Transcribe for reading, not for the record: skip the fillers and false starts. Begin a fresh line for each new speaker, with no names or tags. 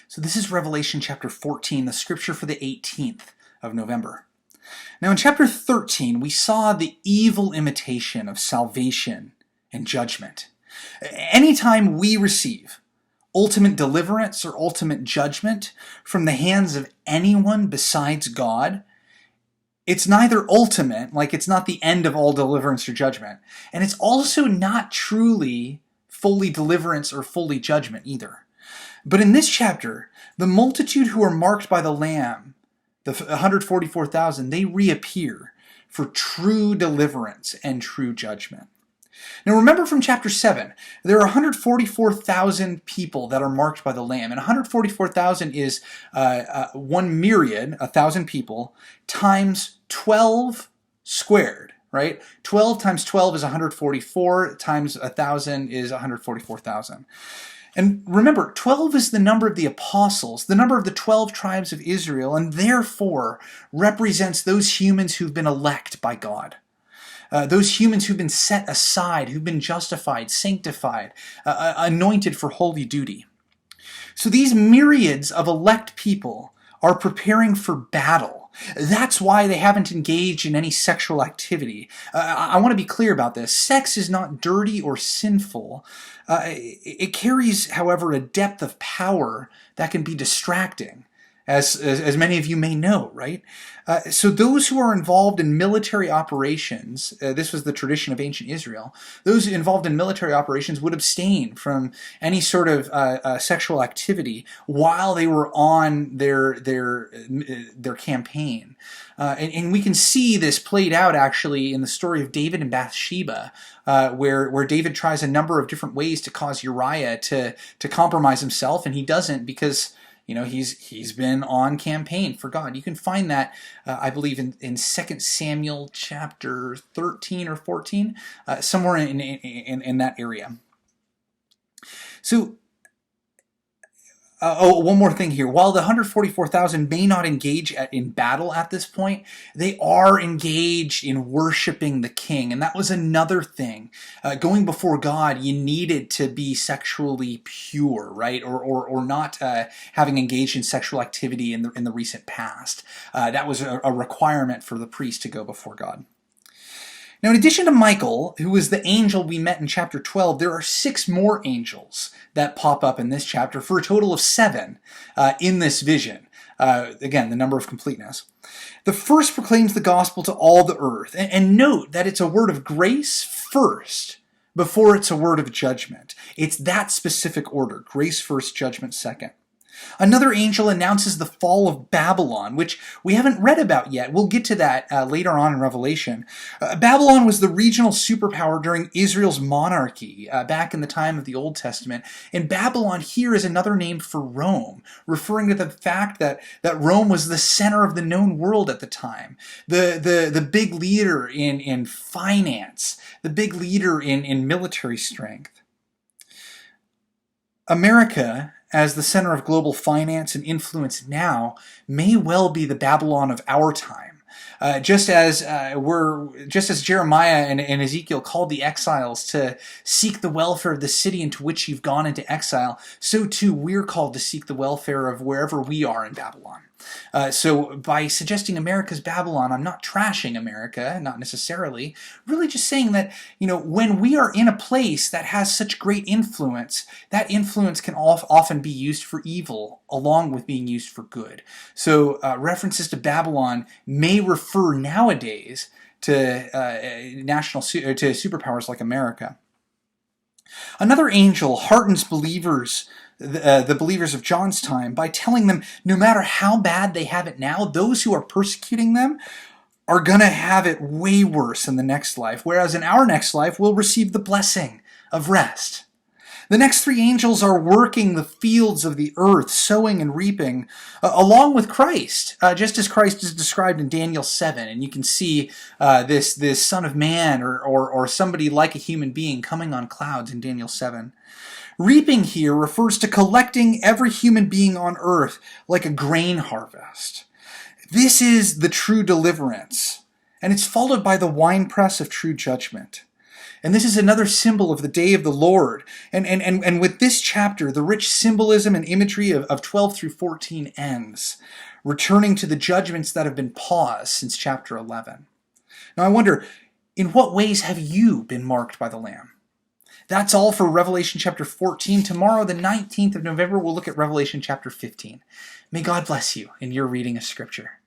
So this is Revelation chapter 14, the scripture for the 18th of November. Now in chapter 13, we saw the evil imitation of salvation and judgment. Anytime we receive ultimate deliverance or ultimate judgment from the hands of anyone besides God, it's neither ultimate, like it's not the end of all deliverance or judgment, and it's also not truly fully deliverance or fully judgment either. But in this chapter, the multitude who are marked by the Lamb, the 144,000, they reappear for true deliverance and true judgment. Now remember from chapter 7, there are 144,000 people that are marked by the Lamb, and 144,000 is one myriad, 1,000 people, times 12 squared, right? 12 times 12 is 144, times 1,000 is 144,000. And remember, 12 is the number of the apostles, the number of the 12 tribes of Israel, and therefore represents those humans who've been elect by God. Those humans who've been set aside, who've been justified, sanctified, anointed for holy duty. So these myriads of elect people are preparing for battle. That's why they haven't engaged in any sexual activity. I want to be clear about this. Sex is not dirty or sinful. It carries, however, a depth of power that can be distracting, as many of you may know, right? So those who are involved in military operations, this was the tradition of ancient Israel, those involved in military operations would abstain from any sort of sexual activity while they were on their campaign. And we can see this played out actually in the story of David and Bathsheba, where David tries a number of different ways to cause Uriah to compromise himself, and he doesn't because he's been on campaign for God. You can find that, I believe, in 2 Samuel chapter 13 or 14, somewhere in that area. So, one more thing here. While the 144,000 may not engage in battle at this point, they are engaged in worshiping the king. And that was another thing. Going before God, you needed to be sexually pure, right? Or not having engaged in sexual activity in the recent past. That was a requirement for the priest to go before God. Now, in addition to Michael, who was the angel we met in chapter 12, there are 6 more angels that pop up in this chapter for a total of 7 in this vision. Again, the number of completeness. The first proclaims the gospel to all the earth. And note that it's a word of grace first before it's a word of judgment. It's that specific order. Grace first, judgment second. Another angel announces the fall of Babylon, which we haven't read about yet. We'll get to that later on in Revelation. Babylon was the regional superpower during Israel's monarchy back in the time of the Old Testament. And Babylon here is another name for Rome, referring to the fact that Rome was the center of the known world at the time. The big leader in finance, the big leader in military strength. America, as the center of global finance and influence now, may well be the Babylon of our time. Just as Jeremiah and Ezekiel called the exiles to seek the welfare of the city into which you've gone into exile, so too we're called to seek the welfare of wherever we are in Babylon. So by suggesting America's Babylon, I'm not trashing America, not necessarily, really just saying that, when we are in a place that has such great influence, that influence can often be used for evil along with being used for good. So references to Babylon may refer nowadays to to superpowers like America. Another angel heartens believers, the believers of John's time, by telling them no matter how bad they have it now, those who are persecuting them are going to have it way worse in the next life, whereas in our next life we'll receive the blessing of rest. The next 3 angels are working the fields of the earth, sowing and reaping, along with Christ, just as Christ is described in Daniel 7. And you can see this Son of Man or somebody like a human being coming on clouds in Daniel 7. Reaping here refers to collecting every human being on earth like a grain harvest. This is the true deliverance, and it's followed by the winepress of true judgment. And this is another symbol of the day of the Lord. And with this chapter, the rich symbolism and imagery of 12 through 14 ends, returning to the judgments that have been paused since chapter 11. Now I wonder, in what ways have you been marked by the Lamb? That's all for Revelation chapter 14. Tomorrow, the 19th of November, we'll look at Revelation chapter 15. May God bless you in your reading of Scripture.